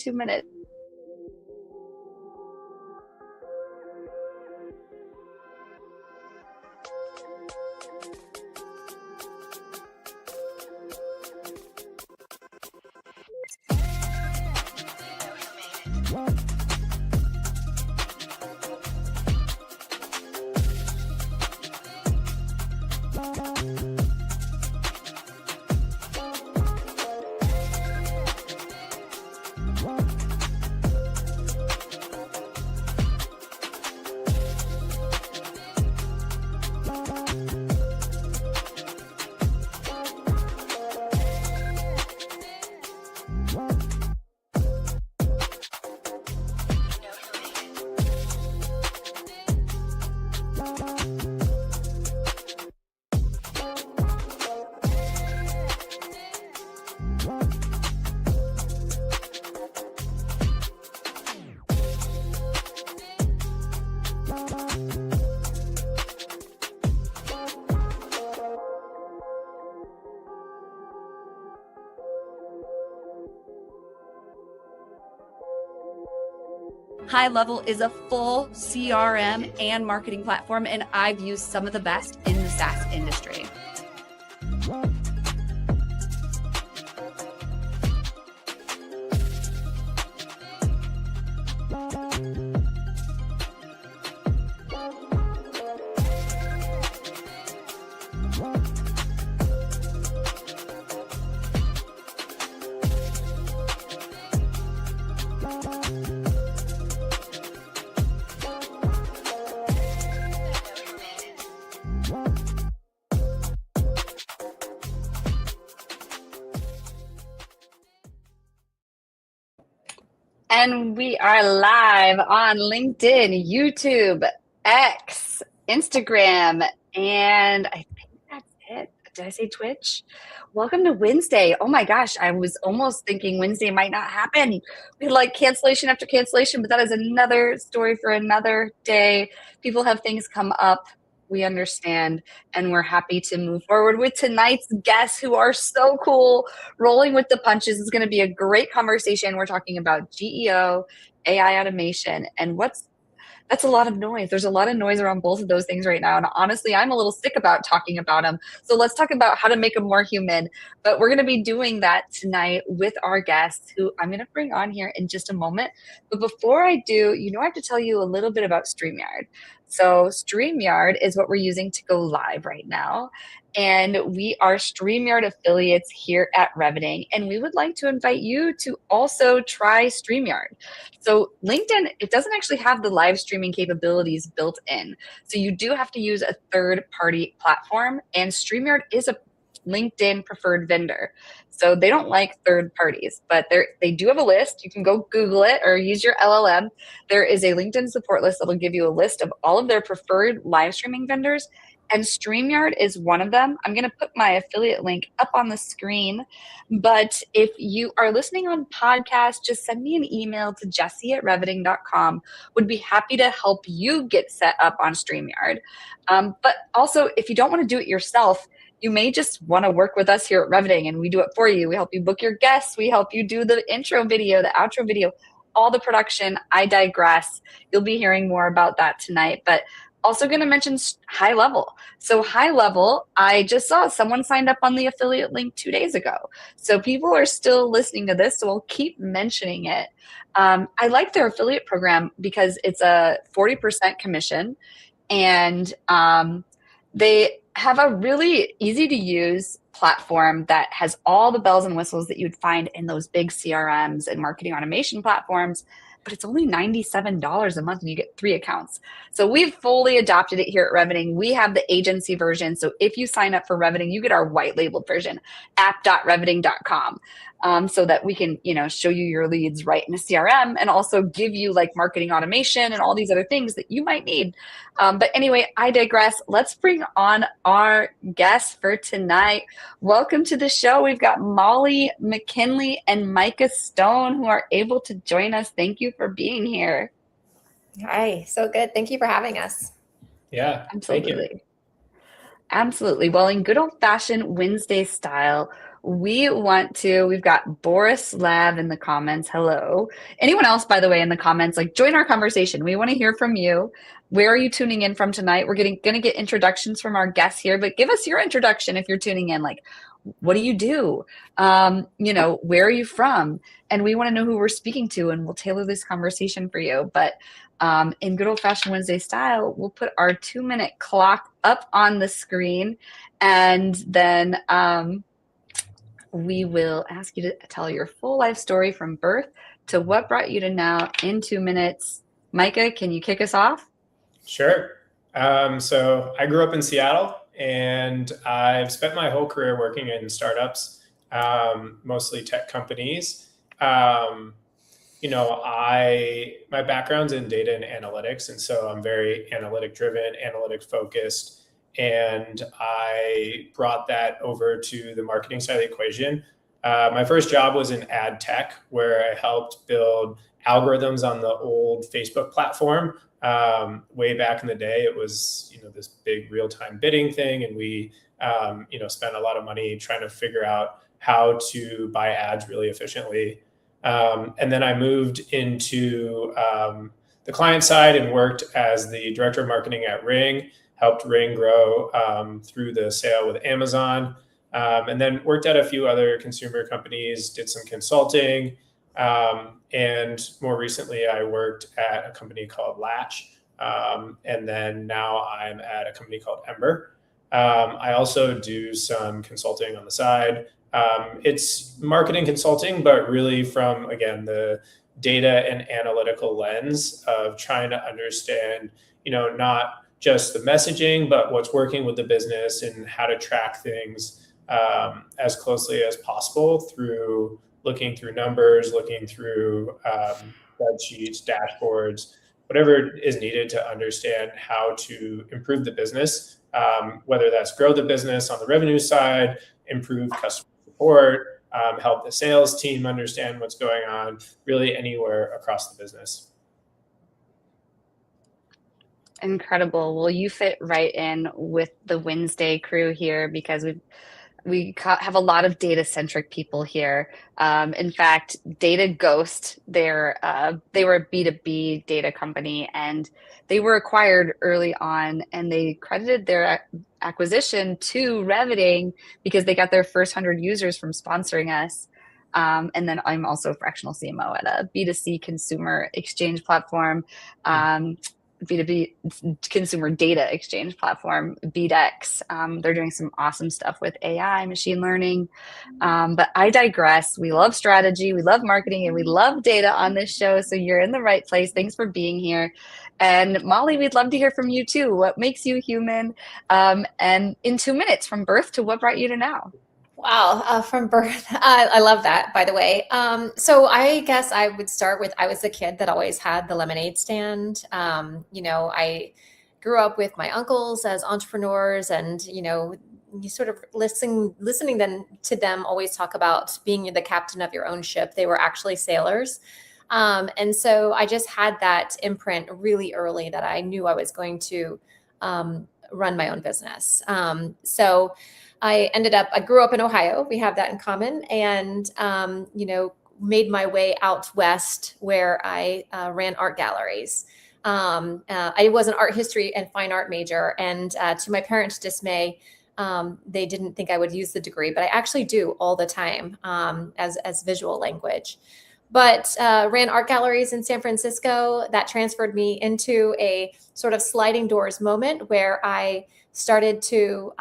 2 minutes. High Level is a full CRM and marketing platform, and I've used some of the best in the SaaS industry. And we are live on LinkedIn, YouTube, X, Instagram, and I think that's it. Did I say Twitch? Welcome to WinsDay. Oh my gosh, I was almost thinking WinsDay might not happen. We had like cancellation after cancellation, but that is another story for another day. People have things come up. We understand, and we're happy to move forward with tonight's guests who are so cool. Rolling with the punches is going to be a great conversation. We're talking about GEO, AI automation, and that's a lot of noise. There's a lot of noise around both of those things right now. And honestly, I'm a little sick about talking about them. So let's talk about how to make them more human. But we're going to be doing that tonight with our guests, who I'm going to bring on here in just a moment. But before I do, I have to tell you a little bit about StreamYard. So StreamYard is what we're using to go live right now. And we are StreamYard affiliates here at Revening. And we would like to invite you to also try StreamYard. So LinkedIn, it doesn't actually have the live streaming capabilities built in. So you do have to use a third-party platform. And StreamYard is a LinkedIn preferred vendor. So they don't like third parties, but they do have a list. You can go Google it or use your LLM. There is a LinkedIn support list that will give you a list of all of their preferred live streaming vendors. And StreamYard is one of them. I'm going to put my affiliate link up on the screen. But if you are listening on podcast, just send me an email to jessie@revening.com. Would be happy to help you get set up on StreamYard. But also, if you don't want to do it yourself, you may just want to work with us here at Revening, and we do it for you. We help you book your guests. We help you do the intro video, the outro video, all the production. I digress. You'll be hearing more about that tonight. But also going to mention High Level. So High Level, I just saw someone signed up on the affiliate link 2 days ago. So people are still listening to this, so we'll keep mentioning it. I like their affiliate program because it's a 40% commission, and they have a really easy to use platform that has all the bells and whistles that you'd find in those big CRMs and marketing automation platforms, but it's only $97 a month and you get 3 accounts. So we've fully adopted it here at Revening. We have the agency version. So if you sign up for Revening, you get our white labeled version, app.revening.com. So that we can, show you your leads right in a CRM and also give you like marketing automation and all these other things that you might need. But anyway, I digress. Let's bring on our guests for tonight. Welcome to the show. We've got Molly McKinley and Micah Stone who are able to join us. Thank you for being here. Hi, so good. Thank you for having us. Yeah, absolutely. Thank you. Absolutely. Well, in good old-fashioned WinsDay style, we've got Boris Lav in the comments. Hello. Anyone else, by the way, in the comments, like join our conversation. We want to hear from you. Where are you tuning in from tonight? We're going to get introductions from our guests here, but give us your introduction if you're tuning in. Like, what do you do? Where are you from? And we want to know who we're speaking to, and we'll tailor this conversation for you. But in good old-fashioned Wednesday style, we'll put our 2-minute clock up on the screen, and then we will ask you to tell your full life story from birth to what brought you to now in 2 minutes. Micah, can you kick us off? Sure. So I grew up in Seattle, and I've spent my whole career working in startups, mostly tech companies. My background's in data and analytics, and so I'm very analytic driven, analytic focused, and I brought that over to the marketing side of the equation. My first job was in ad tech, where I helped build algorithms on the old Facebook platform. Way back in the day, it was this big real-time bidding thing, and we spent a lot of money trying to figure out how to buy ads really efficiently. And then I moved into the client side and worked as the director of marketing at Ring, helped Ring grow through the sale with Amazon, and then worked at a few other consumer companies, did some consulting. And more recently, I worked at a company called Latch. And then now I'm at a company called Ember. I also do some consulting on the side. It's marketing consulting, but really from, again, the data and analytical lens of trying to understand, not just the messaging, but what's working with the business and how to track things as closely as possible through looking through numbers, looking through spreadsheets, dashboards, whatever is needed to understand how to improve the business, whether that's grow the business on the revenue side, improve customer support, help the sales team understand what's going on, really anywhere across the business. Incredible. Well, you fit right in with the WinsDay crew here because we have a lot of data-centric people here. In fact, Data Ghost, they were a B2B data company, and they were acquired early on, and they credited their acquisition to Reviting because they got their first 100 users from sponsoring us. And then I'm also a fractional CMO at a B2C consumer exchange platform. B2B consumer data exchange platform, BeatX. They're doing some awesome stuff with AI, machine learning. But I digress. We love strategy, we love marketing, and we love data on this show. So you're in the right place. Thanks for being here. And Molly, we'd love to hear from you too. What makes you human? And in 2 minutes, from birth to what brought you to now. Wow, from birth. I love that, by the way. So I guess I would start with, I was a kid that always had the lemonade stand. I grew up with my uncles as entrepreneurs, and, you sort of listening then to them always talk about being the captain of your own ship. They were actually sailors. And so I just had that imprint really early that I knew I was going to run my own business. So I grew up in Ohio. We have that in common. And, made my way out west where I ran art galleries. I was an art history and fine art major. And to my parents' dismay, they didn't think I would use the degree, but I actually do all the time as visual language. But ran art galleries in San Francisco. That transferred me into a sort of sliding doors moment where I started to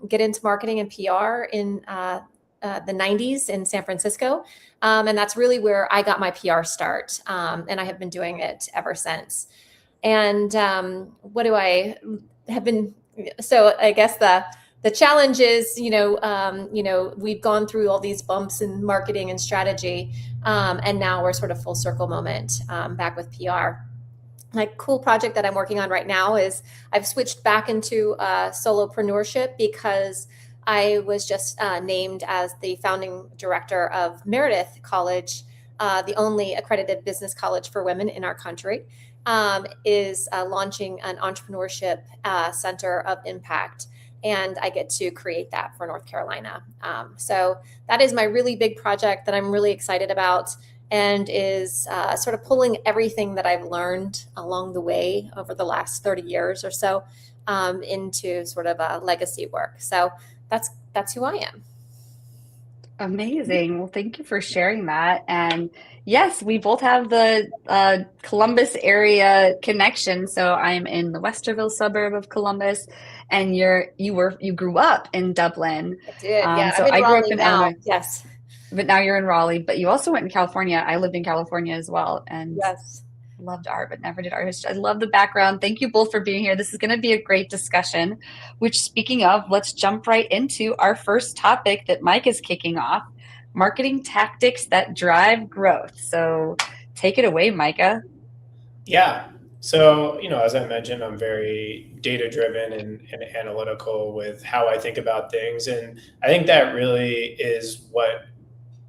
get into marketing and PR in the 90s in San Francisco. And that's really where I got my PR start. And I have been doing it ever since. And what do I have been? So I guess the challenge is, we've gone through all these bumps in marketing and strategy. And now we're sort of full circle moment back with PR. My cool project that I'm working on right now is I've switched back into solopreneurship because I was just named as the founding director of Meredith College, the only accredited business college for women in our country, is launching an entrepreneurship center of impact. and I get to create that for North Carolina. So that is my really big project that I'm really excited about, and is sort of pulling everything that I've learned along the way over the last 30 years or so into sort of a legacy work. So that's who I am. Amazing. Well, thank you for sharing that. And yes, we both have the Columbus area connection. So I'm in the Westerville suburb of Columbus, and you grew up in Dublin. I did, yeah. So I'm in I grew up Raleigh in now. Illinois, Yes. but now you're in Raleigh. But you also went in California. I lived in California as well, and Yes. loved art, but never did art history. I love the background. Thank you both for being here. This is going to be a great discussion, which, speaking of, let's jump right into our first topic that Mike is kicking off: marketing tactics that drive growth. So take it away, Micah. Yeah. So, as I mentioned, I'm very data driven and analytical with how I think about things. And I think that really is what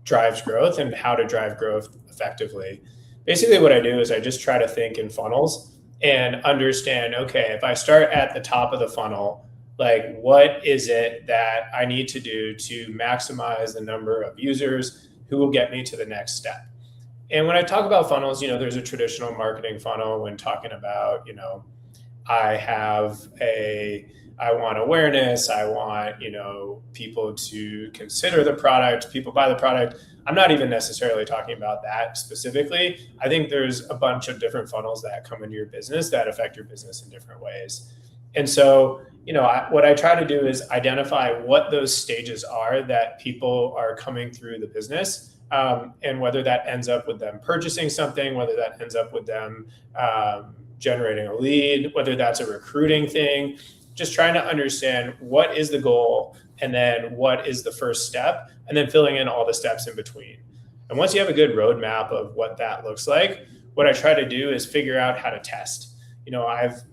drives growth and how to drive growth effectively. Basically, what I do is I just try to think in funnels and understand, okay, if I start at the top of the funnel, like what is it that I need to do to maximize the number of users who will get me to the next step? And when I talk about funnels, there's a traditional marketing funnel when talking about, I want awareness. I want, people to consider the product, people buy the product. I'm not even necessarily talking about that specifically. I think there's a bunch of different funnels that come into your business that affect your business in different ways. And so, what I try to do is identify what those stages are that people are coming through the business. And whether that ends up with them purchasing something, whether that ends up with them generating a lead, whether that's a recruiting thing, just trying to understand what is the goal and then what is the first step, and then filling in all the steps in between. And once you have a good roadmap of what that looks like, what I try to do is figure out how to test.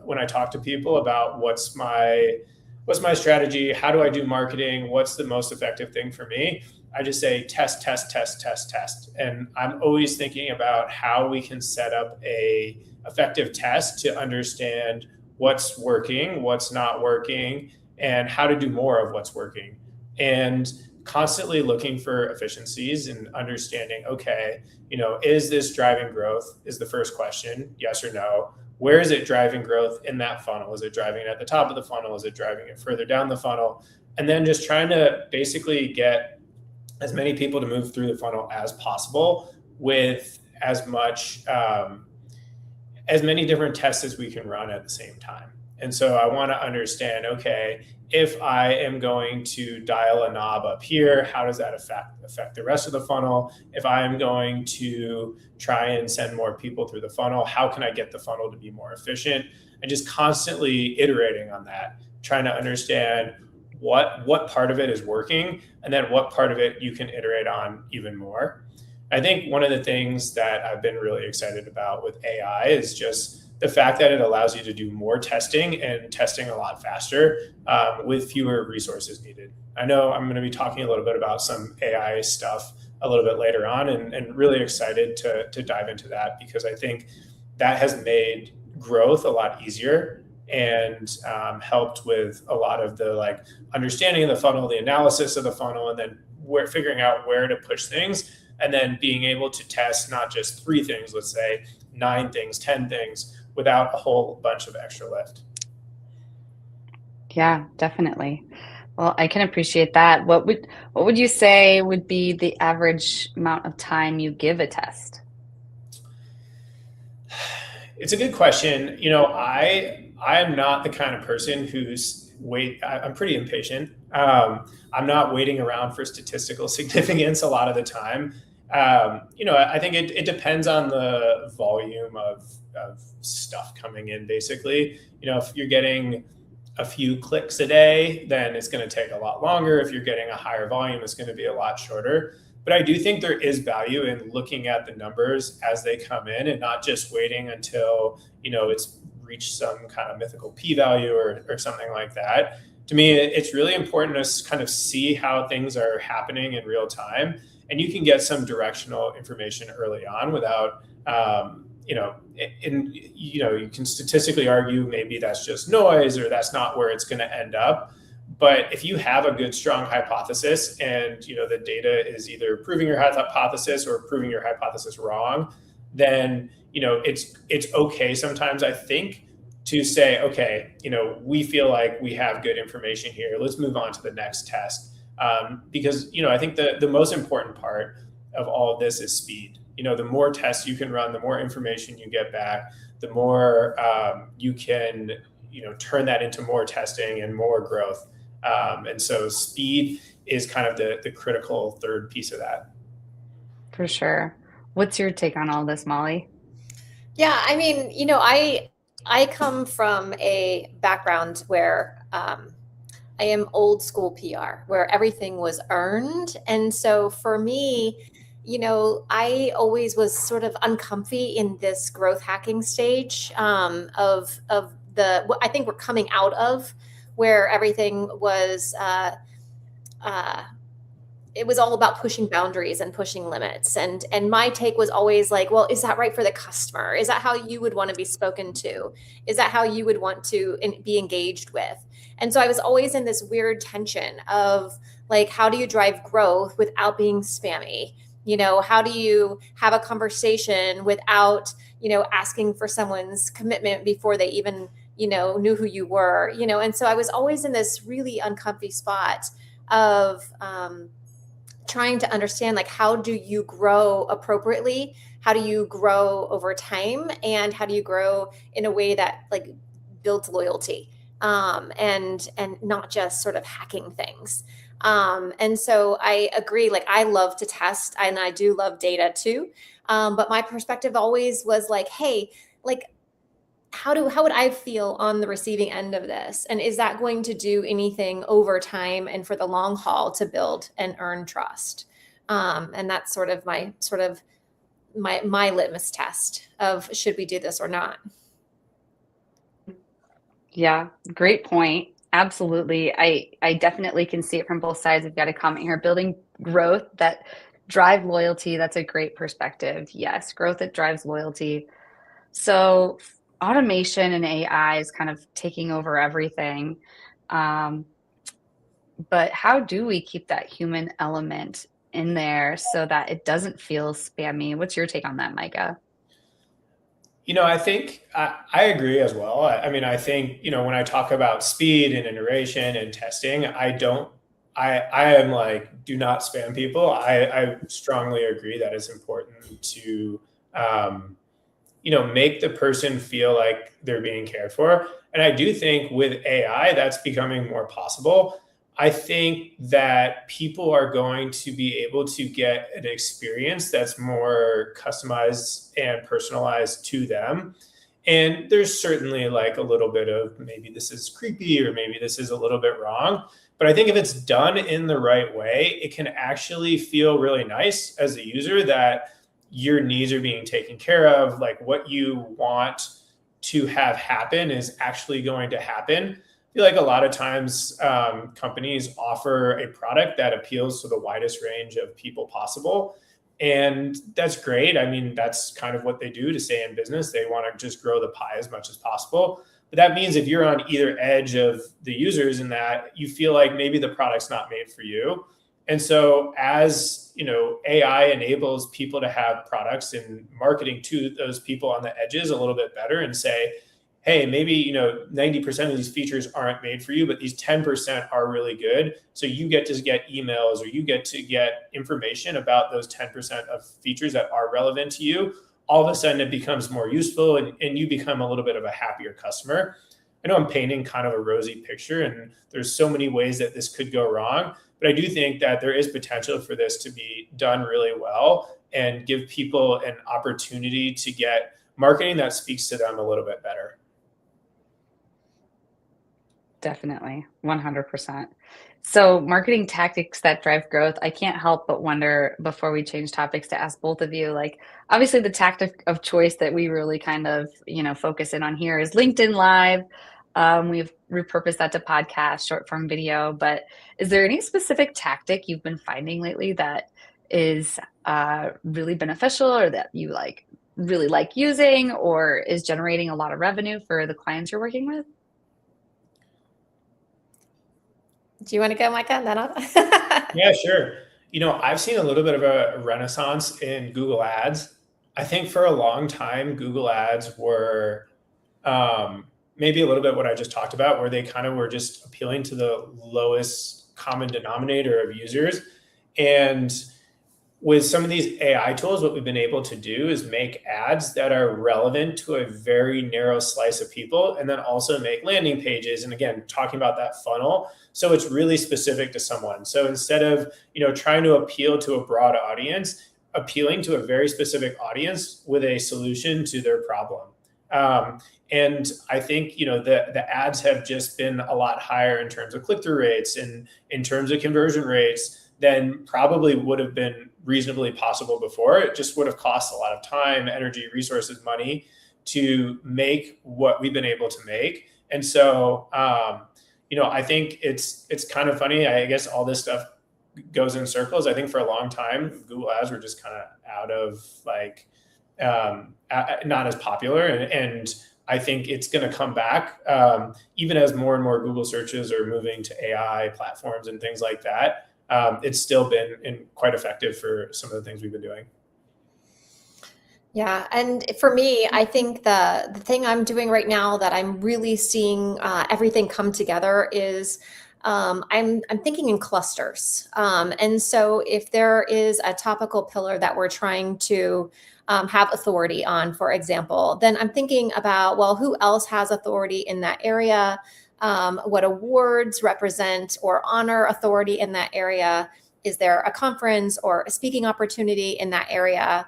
When I talk to people about what's my strategy, how do I do marketing, what's the most effective thing for me, I just say test, test, test, test, test. And I'm always thinking about how we can set up a effective test to understand what's working, what's not working, and how to do more of what's working. And constantly looking for efficiencies and understanding, okay, is this driving growth is the first question, yes or no. Where is it driving growth in that funnel? Is it driving it at the top of the funnel? Is it driving it further down the funnel? And then just trying to basically get as many people to move through the funnel as possible with as many different tests as we can run at the same time. And so I want to understand, okay, if I am going to dial a knob up here, how does that affect the rest of the funnel? If I am going to try and send more people through the funnel, how can I get the funnel to be more efficient? And just constantly iterating on that, trying to understand what part of it is working, and then what part of it you can iterate on even more. I think one of the things that I've been really excited about with AI is just the fact that it allows you to do more testing and testing a lot faster with fewer resources needed. I know I'm going to be talking a little bit about some AI stuff a little bit later on, and really excited to dive into that, because I think that has made growth a lot easier and helped with a lot of the understanding of the funnel, the analysis of the funnel, and then figuring out where to push things, and then being able to test not just 3 things, let's say 9 things, 10 things, without a whole bunch of extra lift. Yeah, definitely. Well, I can appreciate that. What would you say would be the average amount of time you give a test? It's a good question. I am not the kind of person I'm pretty impatient. I'm not waiting around for statistical significance a lot of the time. I think it depends on the volume of stuff coming in, basically. If you're getting a few clicks a day, then it's going to take a lot longer. If you're getting a higher volume, it's going to be a lot shorter. But I do think there is value in looking at the numbers as they come in, and not just waiting until, it's reached some kind of mythical p-value or something like that. To me, it's really important to kind of see how things are happening in real time. And you can get some directional information early on without, you can statistically argue maybe that's just noise or that's not where it's going to end up. But if you have a good, strong hypothesis and the data is either proving your hypothesis or proving your hypothesis wrong, then it's okay sometimes, I think, to say, okay, we feel like we have good information here. Let's move on to the next test. Because I think the most important part of all of this is speed. The more tests you can run, the more information you get back, the more you can turn that into more testing and more growth. And so speed is kind of the critical third piece of that. For sure. What's your take on all this, Molly? Yeah, I mean, I come from a background where I am old school PR, where everything was earned. And so for me, I always was sort of uncomfy in this growth hacking stage of what I think we're coming out of, where everything was it was all about pushing boundaries and pushing limits. And my take was always like, well, is that right for the customer? Is that how you would want to be spoken to? Is that how you would want to be engaged with? And so I was always in this weird tension of like, how do you drive growth without being spammy? How do you have a conversation without, asking for someone's commitment before they even, knew who you were, And so I was always in this really uncomfy spot of trying to understand, like, how do you grow appropriately? How do you grow over time? And how do you grow in a way that like builds loyalty and not just sort of hacking things? And so I agree, like I love to test and I do love data too. But my perspective always was like, hey, like, how would I feel on the receiving end of this? And is that going to do anything over time and for the long haul to build and earn trust? And that's sort of my litmus test of should we do this or not? Yeah, great point. Absolutely. I definitely can see it from both sides. We've got a comment here. Building growth that drive loyalty. That's a great perspective. Yes, growth that drives loyalty. So automation and AI is kind of taking over everything. But how do we keep that human element in there so that it doesn't feel spammy? What's your take on that, Micah? I think I agree as well. I mean, I think, when I talk about speed and iteration and testing, I am like, do not spam people. I strongly agree that it's important to, make the person feel like they're being cared for. And I do think with AI, that's becoming more possible. I think that people are going to be able to get an experience that's more customized and personalized to them. And there's certainly like a little bit of maybe this is creepy or maybe this is a little bit wrong. But I think if it's done in the right way, it can actually feel really nice as a user that your needs are being taken care of. Like what you want to have happen is actually going to happen. I feel like a lot of times companies offer a product that appeals to the widest range of people possible. And that's great. I mean, that's kind of what they do to stay in business. They want to just grow the pie as much as possible. But that means if you're on either edge of the users in that you feel like maybe the product's not made for you. And so as AI enables people to have products and marketing to those people on the edges a little bit better and say, hey, maybe 90% of these features aren't made for you, but these 10% are really good. So you get to get emails or you get to get information about those 10% of features that are relevant to you. All of a sudden it becomes more useful and you become a little bit of a happier customer. I know I'm painting kind of a rosy picture and there's so many ways that this could go wrong, but I do think that there is potential for this to be done really well and give people an opportunity to get marketing that speaks to them a little bit better. Definitely, 100%. So marketing tactics that drive growth, I can't help but wonder before we change topics to ask both of you, like obviously the tactic of choice that we really kind of, focus in on here is LinkedIn Live. We've repurposed that to podcast, short form video, but is there any specific tactic you've been finding lately that is really beneficial or that you really like using or is generating a lot of revenue for the clients you're working with? Do you want to go, Micah? And then I'll... Yeah, sure. I've seen a little bit of a renaissance in Google Ads. I think for a long time, Google Ads were maybe a little bit what I just talked about, where they kind of were just appealing to the lowest common denominator of users. And with some of these AI tools, what we've been able to do is make ads that are relevant to a very narrow slice of people, and then also make landing pages. And again, talking about that funnel, so it's really specific to someone. So instead of trying to appeal to a broad audience, appealing to a very specific audience with a solution to their problem. And I think the ads have just been a lot higher in terms of click-through rates and in terms of conversion rates than probably would have been reasonably possible before. It just would have cost a lot of time, energy, resources, money to make what we've been able to make. And so, I think it's kind of funny. I guess all this stuff goes in circles. I think for a long time, Google Ads were just kind of out of not as popular. And I think it's going to come back even as more and more Google searches are moving to AI platforms and things like that. It's still been quite effective for some of the things we've been doing. Yeah, and for me, I think the thing I'm doing right now that I'm really seeing everything come together is I'm thinking in clusters. And so if there is a topical pillar that we're trying to have authority on, for example, then I'm thinking about, well, who else has authority in that area? What awards represent or honor authority in that area? Is there a conference or a speaking opportunity in that area?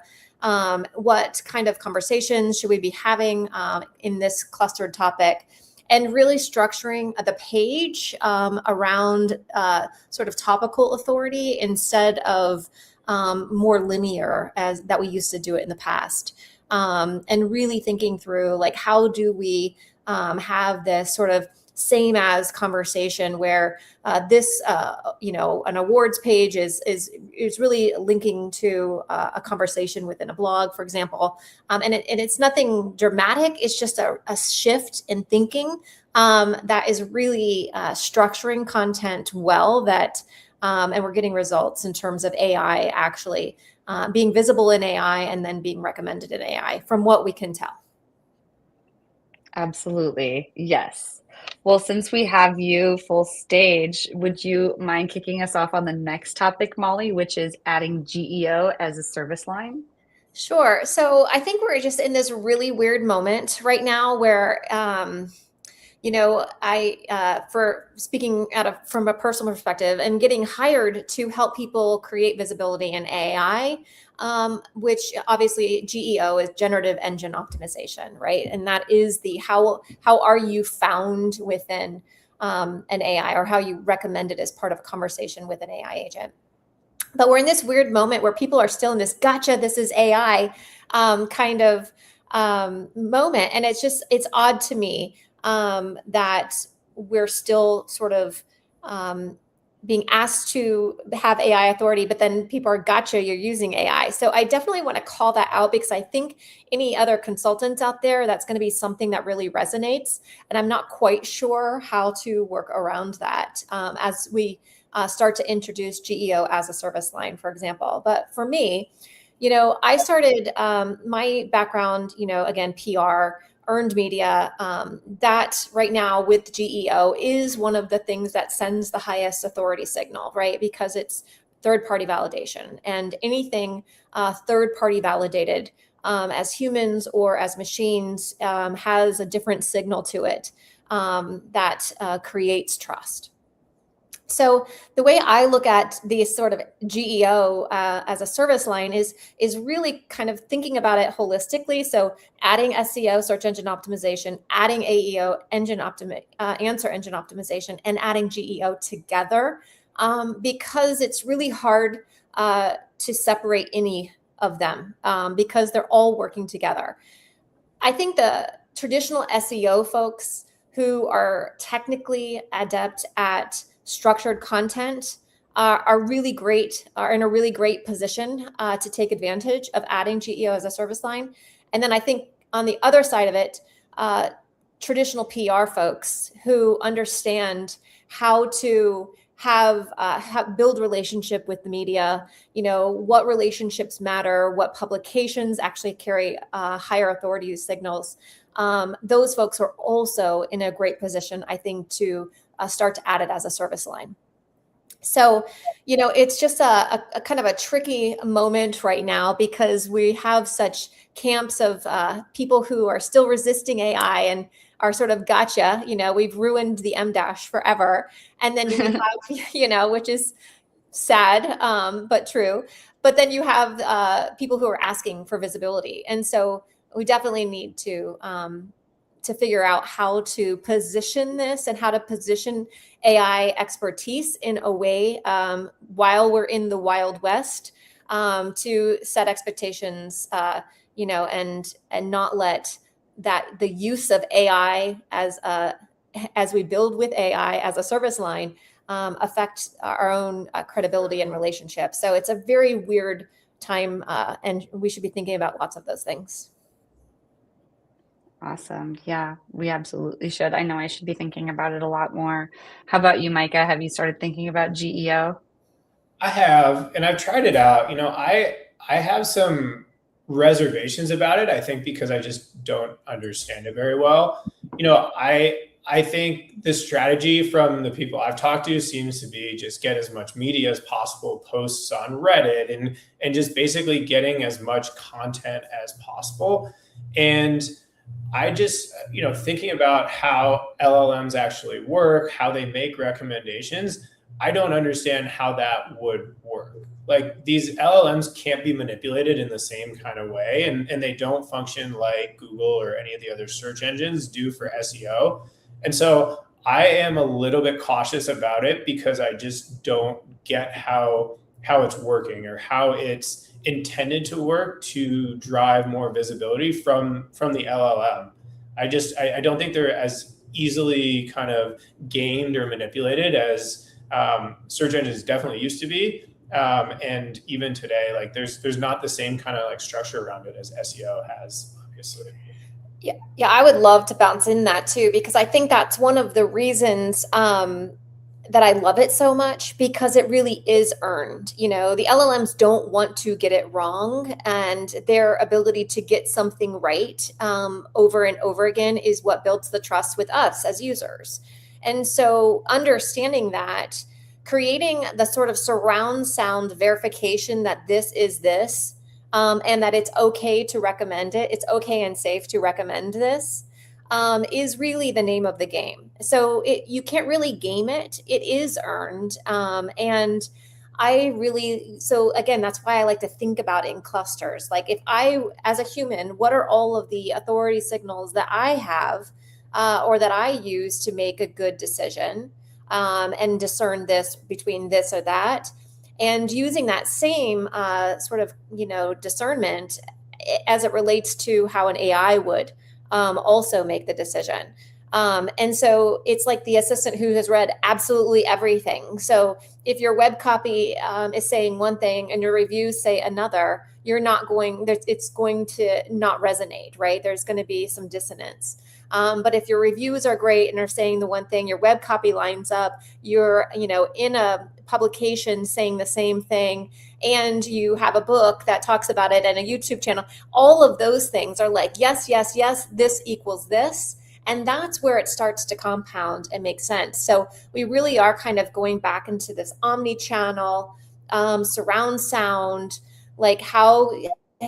What kind of conversations should we be having in this clustered topic? And really structuring the page around sort of topical authority instead of more linear as that we used to do it in the past. And really thinking through, like, how do we have this sort of same as conversation where this, an awards page is really linking to a conversation within a blog, for example. And it's nothing dramatic. It's just a shift in thinking that is really structuring content well, and we're getting results in terms of AI actually being visible in AI and then being recommended in AI from what we can tell. Absolutely. Yes. Well, since we have you full stage, would you mind kicking us off on the next topic, Molly, which is adding GEO as a service line? Sure. So I think we're just in this really weird moment right now where, for speaking from a personal perspective, and getting hired to help people create visibility in AI, which obviously GEO is generative engine optimization, right? And that is how are you found within an AI, or how you recommend it as part of a conversation with an AI agent. But we're in this weird moment where people are still in this gotcha, this is AI kind of moment. And it's odd to me that we're still sort of being asked to have AI authority, but then people are gotcha, you're using AI. So I definitely want to call that out, because I think any other consultants out there, that's going to be something that really resonates. And I'm not quite sure how to work around that as we start to introduce GEO as a service line, for example. But for me, I started my background, again, PR, earned media, that right now with GEO is one of the things that sends the highest authority signal, right? Because it's third-party validation, and anything third-party validated as humans or as machines has a different signal to it that creates trust. So the way I look at the sort of GEO as a service line is really kind of thinking about it holistically. So adding SEO, search engine optimization, adding AEO, answer engine optimization, and adding GEO together, because it's really hard to separate any of them because they're all working together. I think the traditional SEO folks who are technically adept at structured content are in a really great position to take advantage of adding GEO as a service line. And then I think on the other side of it, traditional PR folks who understand how to have build relationship with the media, what relationships matter, what publications actually carry higher authority signals. Those folks are also in a great position, I think, to start to add it as a service line. So, it's just a kind of a tricky moment right now because we have such camps of people who are still resisting AI and are sort of gotcha, we've ruined the M dash forever. And then you have, which is sad, but true. But then you have people who are asking for visibility. And so we definitely need to figure out how to position this and how to position AI expertise in a way while we're in the Wild West to set expectations, and not let the use of AI as we build with AI as a service line affect our own credibility and relationships. So it's a very weird time, and we should be thinking about lots of those things. Awesome. Yeah, we absolutely should. I know I should be thinking about it a lot more. How about you, Micah? Have you started thinking about GEO? I have, and I've tried it out. I have some reservations about it. I think because I just don't understand it very well. I think the strategy from the people I've talked to seems to be just get as much media as possible, posts on Reddit, and just basically getting as much content as possible. And I just, thinking about how LLMs actually work, how they make recommendations, I don't understand how that would work. Like, these LLMs can't be manipulated in the same kind of way, and they don't function like Google or any of the other search engines do for SEO. And so I am a little bit cautious about it because I just don't get how it's working or how it's intended to work to drive more visibility from the LLM. I don't think they're as easily kind of gamed or manipulated as search engines definitely used to be. And even today, like there's not the same kind of like structure around it as SEO has, obviously. Yeah, I would love to bounce in that too, because I think that's one of the reasons that I love it so much, because it really is earned. The LLMs don't want to get it wrong, and their ability to get something right over and over again is what builds the trust with us as users. And so understanding that, creating the sort of surround sound verification that this is this, and that it's okay to recommend it, it's okay and safe to recommend this, is really the name of the game. So you can't really game it. It is earned. And so again, that's why I like to think about it in clusters. Like, if I, as a human, what are all of the authority signals that I have or that I use to make a good decision and discern this between this or that? And using that same sort of, discernment as it relates to how an AI would also make the decision. And so it's like the assistant who has read absolutely everything. So if your web copy is saying one thing and your reviews say another, it's going to not resonate, right? There's going to be some dissonance. But if your reviews are great and are saying the one thing, your web copy lines up, you're, in a publication saying the same thing, and you have a book that talks about it and a YouTube channel, all of those things are like, yes, yes, yes, this equals this. And that's where it starts to compound and make sense. So we really are kind of going back into this omni-channel, surround sound, like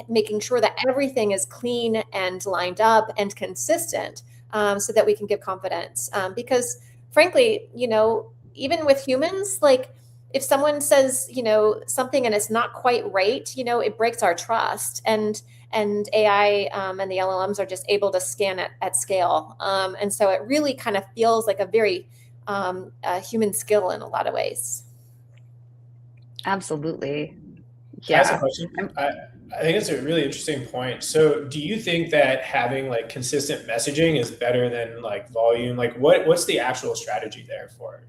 making sure that everything is clean and lined up and consistent, so that we can give confidence. Because frankly, even with humans, like, if someone says, something and it's not quite right, it breaks our trust. And AI and the LLMs are just able to scan it at scale. And so it really kind of feels like a very human skill in a lot of ways. Absolutely. Can I ask a question? I think it's a really interesting point. So do you think that having like consistent messaging is better than like volume? Like what's the actual strategy there for it?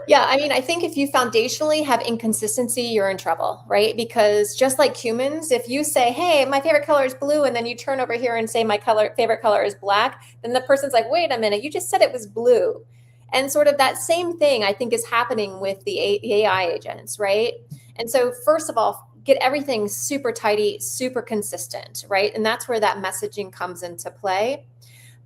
Yeah, I mean, I think if you foundationally have inconsistency, you're in trouble, right? Because just like humans, if you say, hey, my favorite color is blue, and then you turn over here and say my favorite color is black, then the person's like, wait a minute, you just said it was blue. And sort of that same thing, I think, is happening with the AI agents, right? And so, first of all, get everything super tidy, super consistent, right? And that's where that messaging comes into play.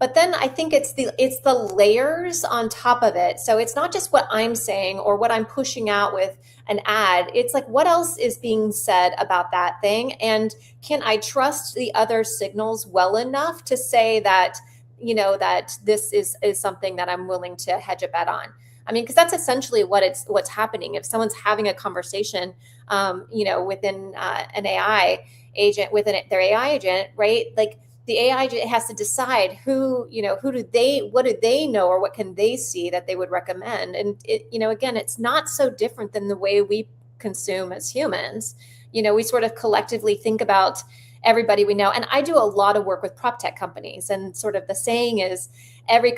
But then I think it's the layers on top of it. So it's not just what I'm saying or what I'm pushing out with an ad. It's like, what else is being said about that thing, and can I trust the other signals well enough to say that, that this is something that I'm willing to hedge a bet on. I mean, because that's essentially what's happening. If someone's having a conversation, within an AI agent, within their AI agent, right? Like, the AI has to decide what do they know, or what can they see that they would recommend. And again, it's not so different than the way we consume as humans. We sort of collectively think about everybody we know. And I do a lot of work with prop tech companies, and sort of the saying is every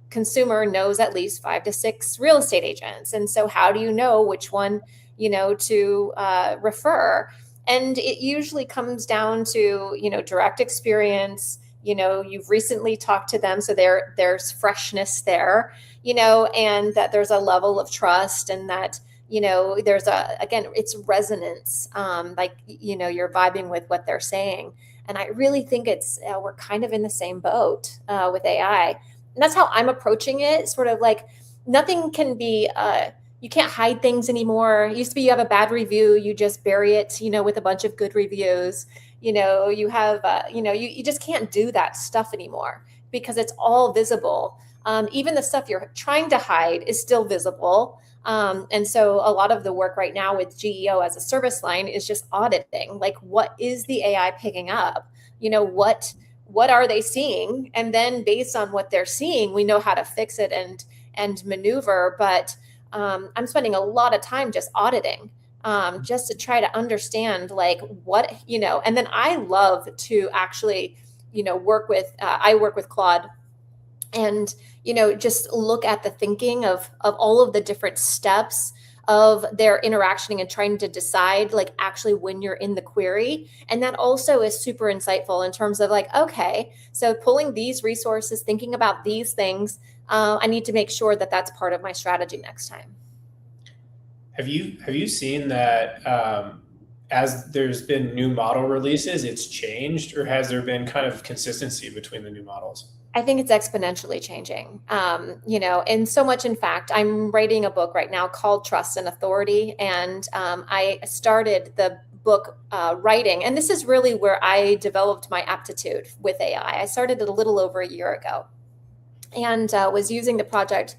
consumer knows at least 5 to 6 real estate agents. And so how do you know which one to refer? And it usually comes down to, direct experience. You've recently talked to them, so there's freshness there, and that there's a level of trust, and that, there's again, it's resonance. You're vibing with what they're saying. And I really think we're kind of in the same boat with AI. And that's how I'm approaching it. Sort of like, nothing can be, you can't hide things anymore. It used to be, you have a bad review, you just bury it, with a bunch of good reviews. You have, you just can't do that stuff anymore, because it's all visible. Even the stuff you're trying to hide is still visible. And so a lot of the work right now with GEO as a service line is just auditing, like, what is the AI picking up? What are they seeing? And then based on what they're seeing, we know how to fix it and maneuver. But I'm spending a lot of time just auditing, just to try to understand, like, what, and then I love to actually, I work with Claude, and, just look at the thinking of all of the different steps of their interaction, and trying to decide, like, actually when you're in the query. And that also is super insightful in terms of, like, okay, so pulling these resources, thinking about these things, I need to make sure that that's part of my strategy next time. Have you seen that as there's been new model releases, it's changed, or has there been kind of consistency between the new models? I think it's exponentially changing, and so much. In fact, I'm writing a book right now called Trust and Authority. And I started the book writing, and this is really where I developed my aptitude with AI. I started it a little over a year ago, and was using the project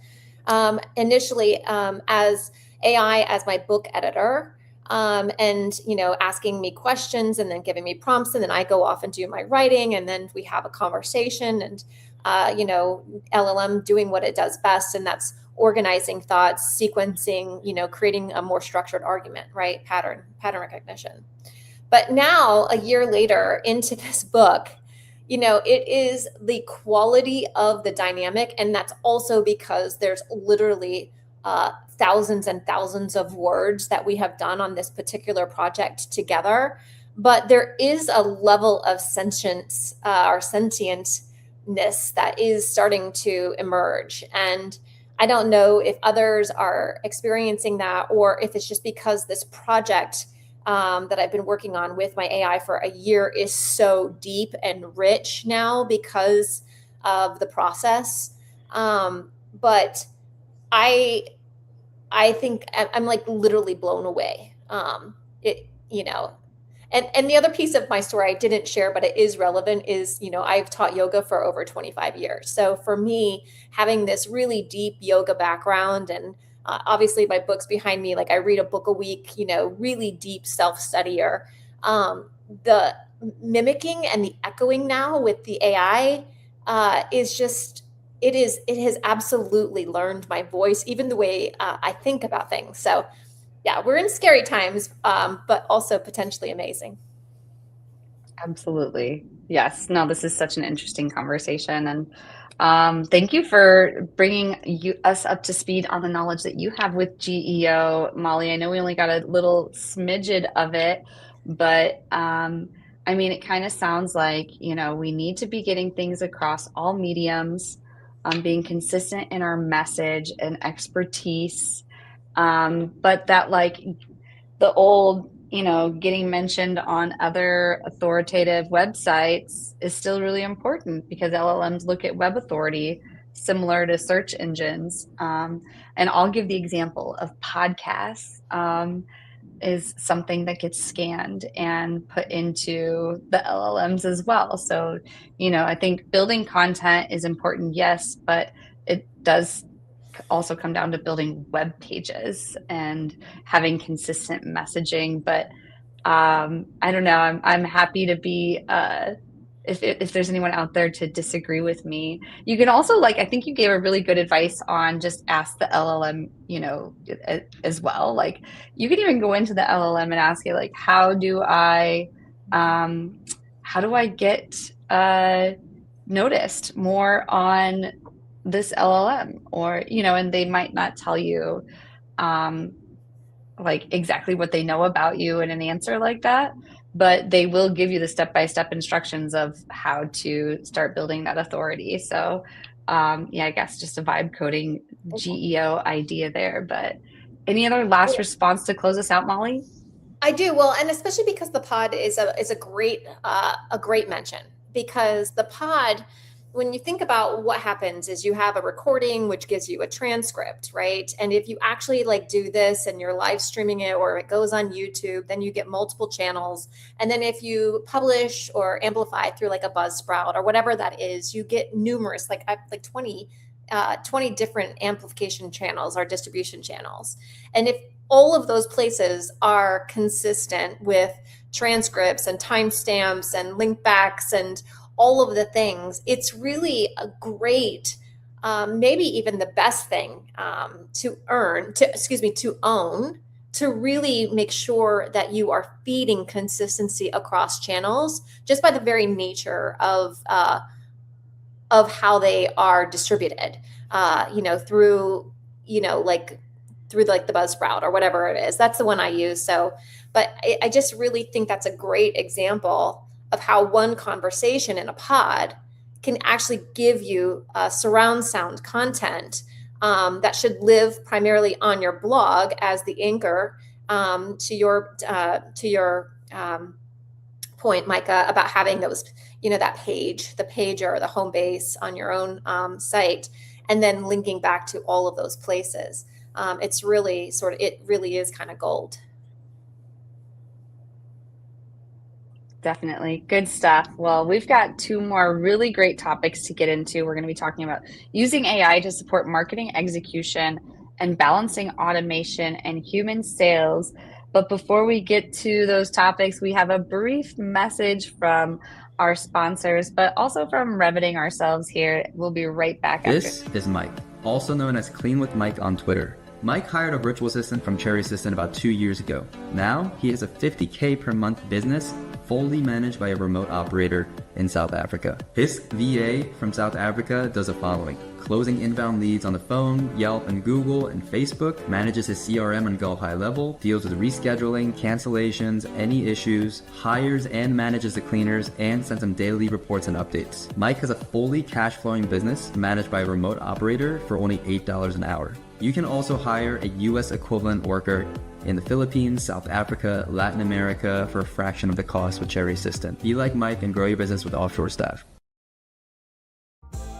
initially as AI as my book editor, and asking me questions, and then giving me prompts, and then I go off and do my writing, and then we have a conversation, and LLM doing what it does best, and that's organizing thoughts, sequencing, creating a more structured argument, right? Pattern recognition. But now, a year later into this book, it is the quality of the dynamic. And that's also because there's literally thousands and thousands of words that we have done on this particular project together. But there is a level of sentience or sentientness that is starting to emerge. And I don't know if others are experiencing that, or if it's just because this project that I've been working on with my AI for a year is so deep and rich now because of the process. But I think I'm like literally blown away. And the other piece of my story I didn't share, but it is relevant, is, I've taught yoga for over 25 years. So for me, having this really deep yoga background, and obviously my book's behind me, like I read a book a week, really deep self-studier. The mimicking and the echoing now with the AI is just, it has absolutely learned my voice, even the way I think about things. So yeah, we're in scary times, but also potentially amazing. Absolutely. Yes. No, this is such an interesting conversation. And thank you for bringing us up to speed on the knowledge that you have with GEO, Molly. I know we only got a little smidgen of it, but I mean, it kind of sounds like, we need to be getting things across all mediums. being consistent in our message and expertise. But that like the old, getting mentioned on other authoritative websites is still really important because LLMs look at web authority similar to search engines. And I'll give the example of podcasts. Is something that gets scanned and put into the LLMs as well. So, I think building content is important, yes, but it does also come down to building web pages and having consistent messaging. But I don't know. I'm happy to be if there's anyone out there to disagree with me. You can also I think you gave a really good advice on just ask the LLM, as well. Like you can even go into the LLM and ask it like, how do I get noticed more on this LLM? Or, and they might not tell you exactly what they know about you in an answer like that, but they will give you the step-by-step instructions of how to start building that authority. So I guess just a vibe coding GEO idea there. But any other last response to close us out, Molly? I do. Well, and especially because the pod is a great mention, because the pod, when you think about what happens is you have a recording, which gives you a transcript, right? And if you actually do this and you're live streaming it or it goes on YouTube, then you get multiple channels. And then if you publish or amplify through a Buzzsprout or whatever that is, you get numerous, 20 different amplification channels or distribution channels. And if all of those places are consistent with transcripts and timestamps and link backs and all of the things, it's really a great, maybe even the best thing to own, to really make sure that you are feeding consistency across channels just by the very nature of how they are distributed, through the Buzzsprout or whatever it is. That's the one I use. So, but I just really think that's a great example of how one conversation in a pod can actually give you surround sound content that should live primarily on your blog as the anchor to your point, Micah, about having those, that page, the pager or the home base on your own site, and then linking back to all of those places. It's really it really is kind of gold. Definitely. Good stuff. Well, we've got 2 more really great topics to get into. We're going to be talking about using AI to support marketing execution and balancing automation and human sales. But before we get to those topics, we have a brief message from our sponsors, but also from Reviting ourselves here. We'll be right back after. This is Mike, also known as Clean with Mike on Twitter. Mike hired a virtual assistant from Cherry Assistant about 2 years ago. Now he has a $50K per month business fully managed by a remote operator in South Africa. His VA from South Africa does the following: closing inbound leads on the phone, Yelp and Google and Facebook, manages his CRM on Go High Level, deals with rescheduling, cancellations, any issues, hires and manages the cleaners, and sends them daily reports and updates. Mike has a fully cash flowing business managed by a remote operator for only $8 an hour. You can also hire a US equivalent worker in the Philippines, South Africa, Latin America for a fraction of the cost with Cherry Assistant. Be like Mike and grow your business with offshore staff.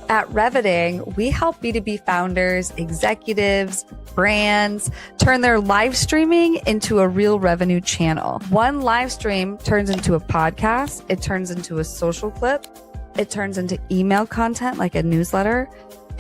At Reviting, we help B2B founders, executives, brands turn their live streaming into a real revenue channel. One live stream turns into a podcast, it turns into a social clip, it turns into email content like a newsletter,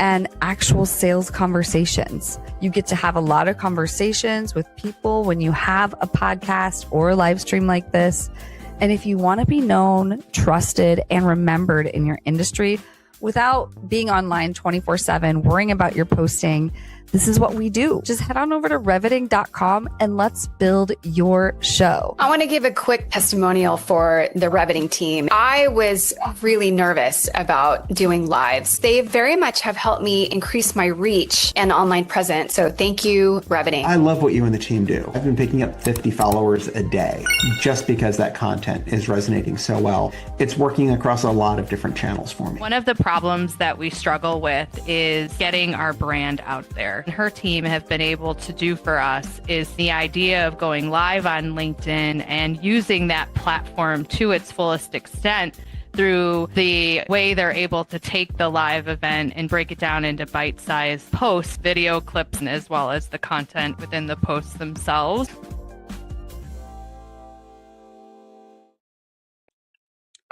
and actual sales conversations. You get to have a lot of conversations with people when you have a podcast or a live stream like this. And if you want to be known, trusted, and remembered in your industry without being online 24/7, worrying about your posting, This is what we do. Just head on over to reviting.com and let's build your show. I want to give a quick testimonial for the Reviting team. I was really nervous about doing lives. They very much have helped me increase my reach and online presence. So thank you, Reviting. I love what you and the team do. I've been picking up 50 followers a day just because that content is resonating so well. It's working across a lot of different channels for me. One of the problems that we struggle with is getting our brand out there. Her team have been able to do for us is the idea of going live on LinkedIn and using that platform to its fullest extent through the way they're able to take the live event and break it down into bite-sized posts, video clips, as well as the content within the posts themselves.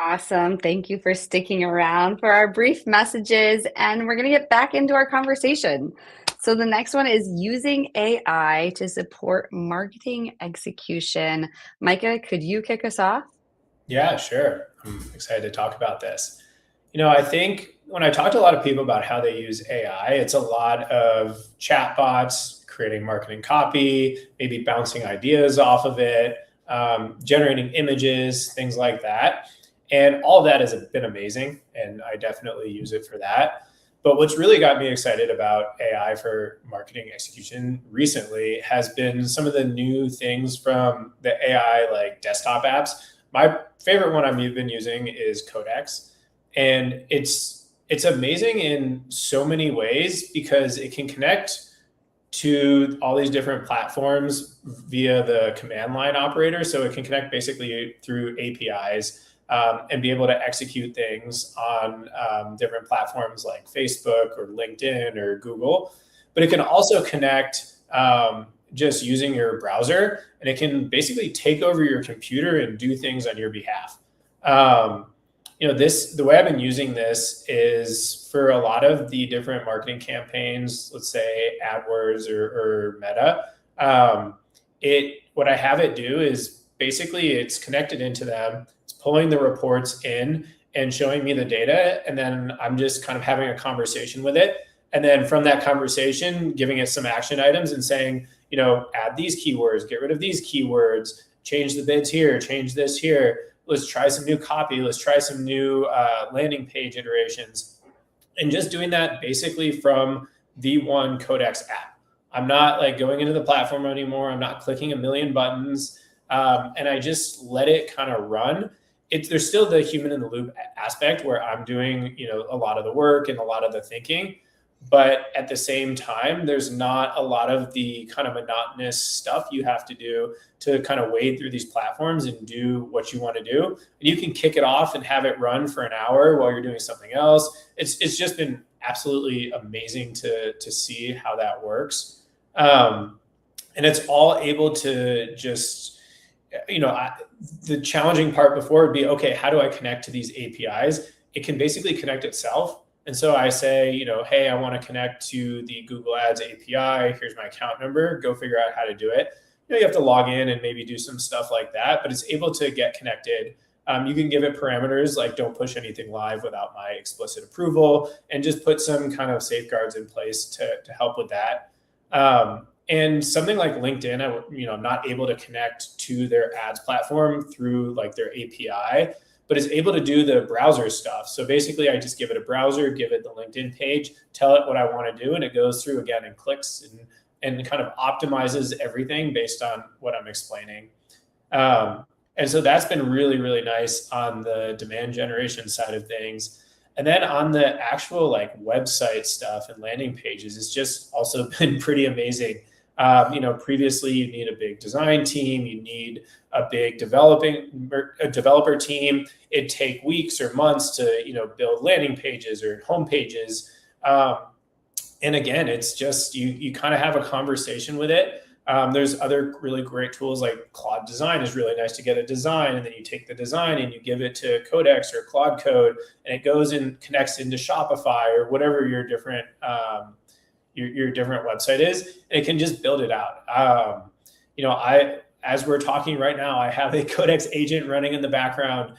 Awesome. Thank you for sticking around for our brief messages, and we're going to get back into our conversation. So the next one is using AI to support marketing execution. Micah, could you kick us off? Yeah, sure. I'm excited to talk about this. I think when I talk to a lot of people about how they use AI, it's a lot of chatbots, creating marketing copy, maybe bouncing ideas off of it, generating images, things like that. And all of that has been amazing, and I definitely use it for that. But what's really got me excited about AI for marketing execution recently has been some of the new things from the AI like desktop apps. My favorite one I've been using is Codex, and it's amazing in so many ways because it can connect to all these different platforms via the command line operator. So it can connect basically through APIs. And be able to execute things on different platforms like Facebook or LinkedIn or Google. But it can also connect just using your browser, and it can basically take over your computer and do things on your behalf. The way I've been using this is for a lot of the different marketing campaigns, let's say AdWords or Meta. What I have it do is basically it's connected into them. Pulling the reports in and showing me the data. And then I'm just kind of having a conversation with it. And then from that conversation, giving it some action items and saying, add these keywords, get rid of these keywords, change the bids here, change this here. Let's try some new copy. Let's try some new landing page iterations. And just doing that basically from the one Codex app. I'm not like going into the platform anymore. I'm not clicking a million buttons. And I just let it kind of run. There's still the human in the loop aspect where I'm doing, a lot of the work and a lot of the thinking, but at the same time, there's not a lot of the kind of monotonous stuff you have to do to kind of wade through these platforms and do what you want to do. And you can kick it off and have it run for an hour while you're doing something else. It's just been absolutely amazing to see how that works. And it's all able to just, the challenging part before would be, okay, how do I connect to these APIs? It can basically connect itself. And so I say, hey, I want to connect to the Google Ads API. Here's my account number. Go figure out how to do it. You have to log in and maybe do some stuff like that, but it's able to get connected. You can give it parameters like don't push anything live without my explicit approval, and just put some kind of safeguards in place to help with that. And something like LinkedIn, I'm not able to connect to their ads platform through like their API, but is able to do the browser stuff. So basically I just give it a browser, give it the LinkedIn page, tell it what I want to do. And it goes through again and clicks and kind of optimizes everything based on what I'm explaining. And so that's been really, really nice on the demand generation side of things. And then on the actual like website stuff and landing pages, it's just also been pretty amazing. Previously you need a big design team, you need a big developer team. It'd take weeks or months to, build landing pages or home pages. And again, it's just, you kind of have a conversation with it. There's other really great tools like Claude Design is really nice to get a design, and then you take the design and you give it to Codex or Claude Code, and it goes and connects into Shopify or whatever your different your different website is, and it can just build it out. As we're talking right now, I have a Codex agent running in the background,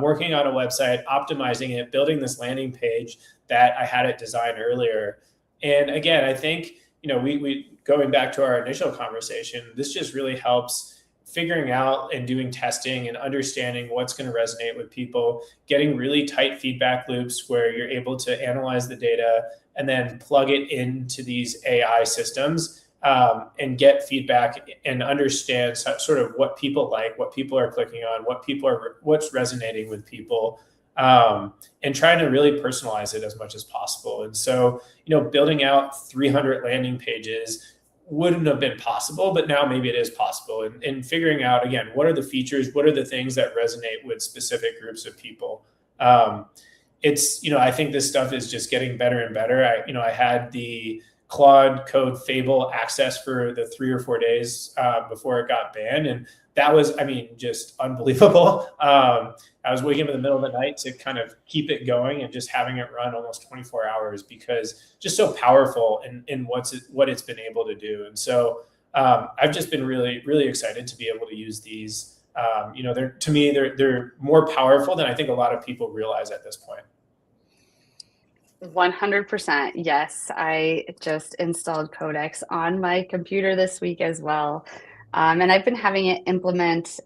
working on a website, optimizing it, building this landing page that I had it designed earlier. And again, I think we going back to our initial conversation, this just really helps figuring out and doing testing and understanding what's going to resonate with people, getting really tight feedback loops where you're able to analyze the data and then plug it into these AI systems, and get feedback and understand sort of what people like, what people are clicking on, what's resonating with people, and trying to really personalize it as much as possible. And so, building out 300 landing pages wouldn't have been possible, but now maybe it is possible. And figuring out, again, what are the features, what are the things that resonate with specific groups of people. I think this stuff is just getting better and better. I had the Claude Code Fable access for the 3 or 4 days before it got banned. And that was, just unbelievable. I was waking up in the middle of the night to kind of keep it going and just having it run almost 24 hours because just so powerful in what it's been able to do. And so I've just been really, really excited to be able to use these. They're more powerful than I think a lot of people realize at this point. 100%. Yes. I just installed Codex on my computer this week as well. And I've been having it implement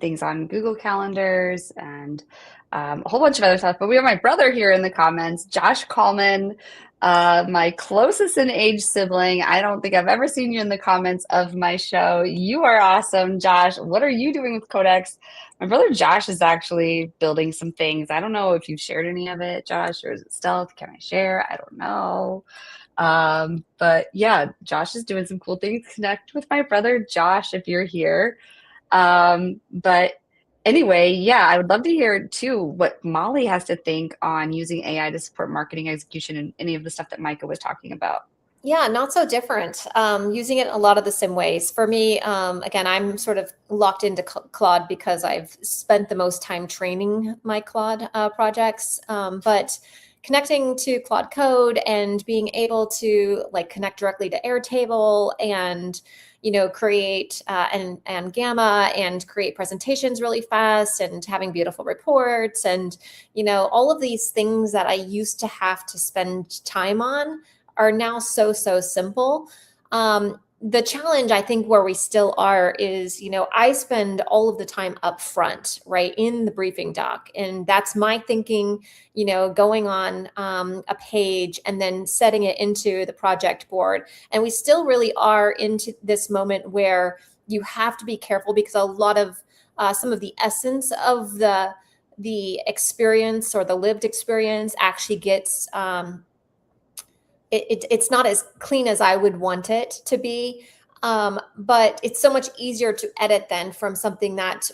things on Google Calendars and a whole bunch of other stuff. But we have my brother here in the comments, Josh Coleman, my closest in age sibling. I don't think I've ever seen you in the comments of my show. You are awesome, Josh. What are you doing with Codex? My brother Josh is actually building some things. I don't know if you've shared any of it, Josh, or is it stealth? Can I share? I don't know. But yeah, Josh is doing some cool things. Connect with my brother Josh if you're here. But anyway, yeah, I would love to hear too what Molly has to think on using AI to support marketing execution and any of the stuff that Micah was talking about. Yeah, not so different. Using it in a lot of the same ways. For me, again, I'm sort of locked into Claude because I've spent the most time training my Claude projects. But connecting to Claude Code and being able to connect directly to Airtable and create and Gamma and create presentations really fast and having beautiful reports and all of these things that I used to have to spend time on are now so simple. The challenge, I think, where we still are is, I spend all of the time up front, right, in the briefing doc. And that's my thinking, going on a page and then setting it into the project board. And we still really are into this moment where you have to be careful because a lot of some of the essence of the experience or the lived experience actually gets it's not as clean as I would want it to be. But it's so much easier to edit then from something that,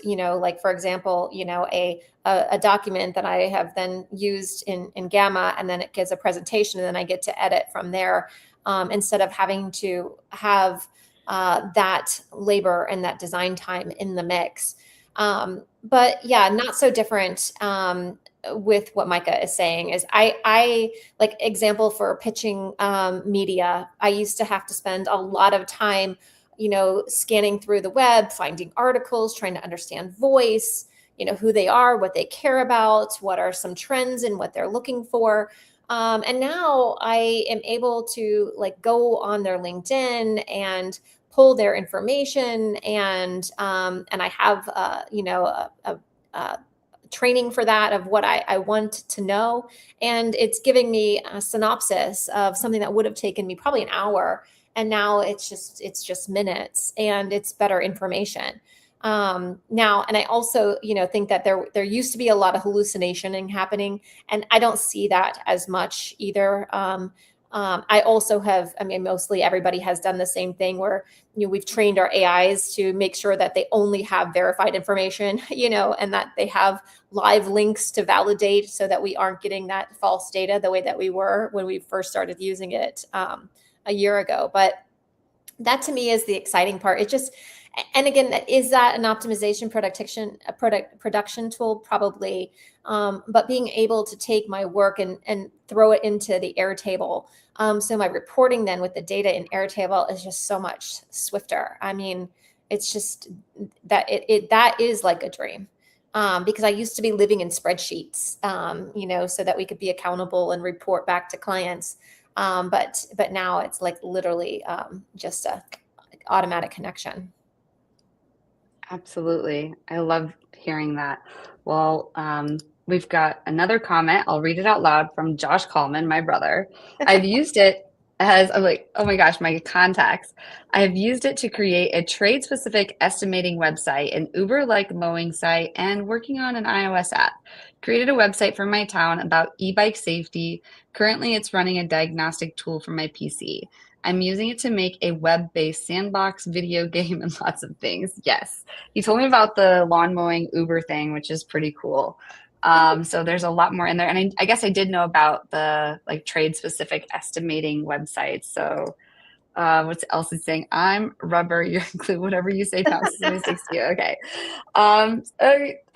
for example, a document that I have then used in Gamma, and then it gives a presentation and then I get to edit from there, instead of having to have that labor and that design time in the mix. But yeah, not so different with what Micah is saying is I like example for pitching media. I used to have to spend a lot of time, scanning through the web, finding articles, trying to understand voice, who they are, what they care about, what are some trends and what they're looking for. And now I am able to go on their LinkedIn and pull their information and I have a training for that of what I want to know. And it's giving me a synopsis of something that would have taken me probably an hour. And now it's just minutes and it's better information. Now, and I also, think that there used to be a lot of hallucination happening, and I don't see that as much either. I also have, mostly everybody has done the same thing where, we've trained our AIs to make sure that they only have verified information, and that they have live links to validate so that we aren't getting that false data the way that we were when we first started using it a year ago. But that to me is the exciting part. It just, and again, is that an optimization production tool? Probably. But being able to take my work and throw it into the Airtable. So my reporting then with the data in Airtable is just so much swifter. It's just that that is like a dream. Because I used to be living in spreadsheets, so that we could be accountable and report back to clients. But now it's like literally just a automatic connection. Absolutely. I love hearing that. Well, we've got another comment. I'll read it out loud from Josh Coleman, my brother. I've used it I'm like, oh my gosh, my contacts. I have used it to create a trade specific estimating website, an Uber like mowing site, and working on an iOS app. Created a website for my town about e-bike safety. Currently, it's running a diagnostic tool for my PC. I'm using it to make a web-based sandbox video game and lots of things. Yes. He told me about the lawn mowing Uber thing, which is pretty cool. So there's a lot more in there. And I guess I did know about the like trade specific estimating websites. So what's else is saying? I'm rubber, you're glue, whatever you say bounces 60. Okay. I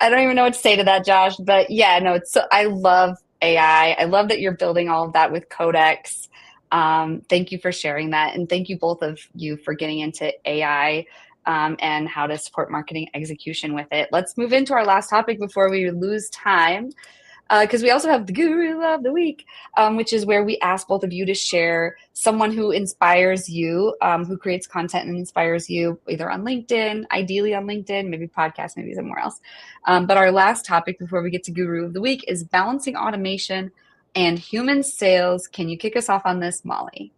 don't even know what to say to that, Josh, but yeah, no, I love AI. I love that you're building all of that with Codex. Thank you for sharing that. And thank you both of you for getting into AI and how to support marketing execution with it. Let's move into our last topic before we lose time. Because we also have the Guru of the Week, which is where we ask both of you to share someone who inspires you, who creates content and inspires you, either on LinkedIn, ideally on LinkedIn, maybe podcast, maybe somewhere else. But our last topic before we get to Guru of the Week is balancing automation and human sales. Can you kick us off on this, Molly?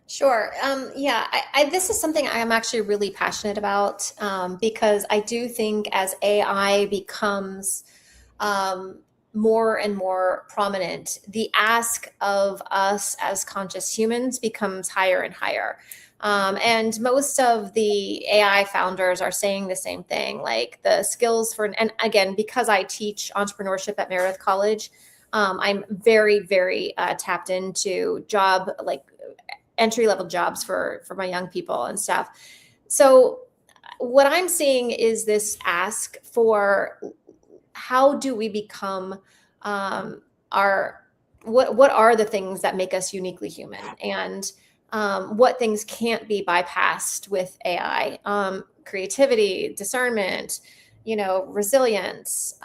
Sure. Yeah, this is something I am actually really passionate about because I do think as AI becomes more and more prominent, the ask of us as conscious humans becomes higher and higher. And most of the AI founders are saying the same thing, like the skills and again, because I teach entrepreneurship at Meredith College, I'm very, very tapped into entry-level jobs for my young people and stuff. So what I'm seeing is this ask for how do we become what are the things that make us uniquely human, and what things can't be bypassed with AI? Creativity, discernment, resilience,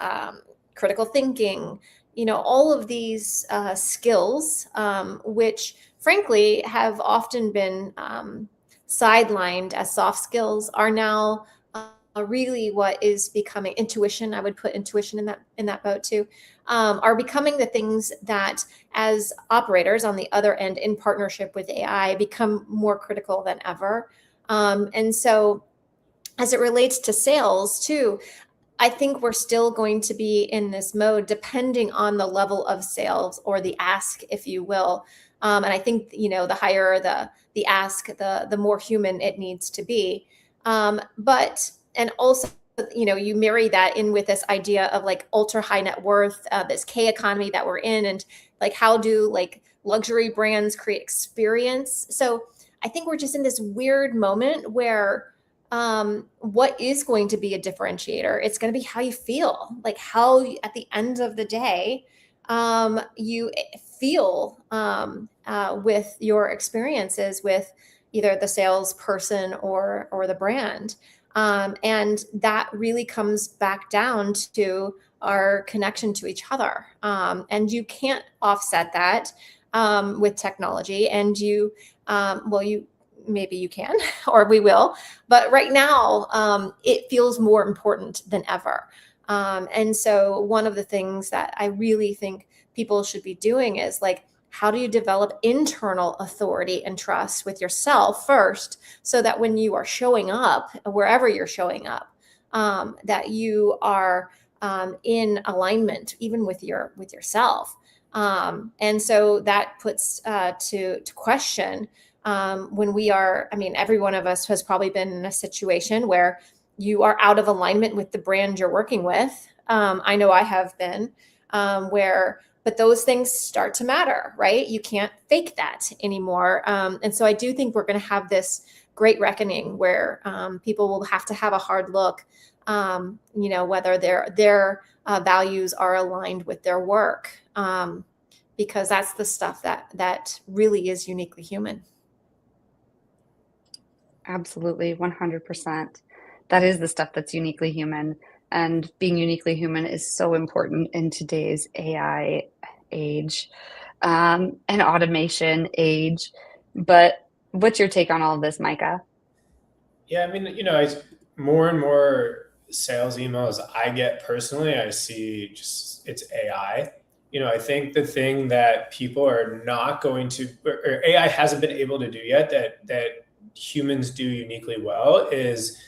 critical thinking, all of these skills, which frankly have often been sidelined as soft skills, are now really what is becoming intuition. I would put intuition in that boat too. Are becoming the things that, as operators on the other end in partnership with AI, become more critical than ever. And so, as it relates to sales too, I think we're still going to be in this mode, depending on the level of sales or the ask, if you will. And I think the higher the ask, the more human it needs to be. And also, you marry that in with this idea of like ultra high net worth, this K economy that we're in, and like how do like luxury brands create experience? So I think we're just in this weird moment where what is going to be a differentiator? It's going to be how you feel, like how at the end of the day you feel with your experiences with either the salesperson or the brand. And that really comes back down to our connection to each other. And you can't offset that with technology. And maybe you can, or we will. But right now, it feels more important than ever. And so one of the things that I really think people should be doing is like, how do you develop internal authority and trust with yourself first, so that when you are showing up, wherever you're showing up, that you are in alignment, even with yourself. And so that puts to question when we are. I mean, every one of us has probably been in a situation where you are out of alignment with the brand you're working with. I know I have been but those things start to matter, right? You can't fake that anymore. And so I do think we're going to have this great reckoning where people will have to have a hard look, whether their values are aligned with their work, because that's the stuff that really is uniquely human. Absolutely, 100%. That is the stuff that's uniquely human. And being uniquely human is so important in today's AI age. and automation age. But what's your take on all of this, Micah? Yeah, I mean, more and more sales emails I get personally, I see just it's AI. I think the thing that people are not going to, or AI hasn't been able to do yet that humans do uniquely well is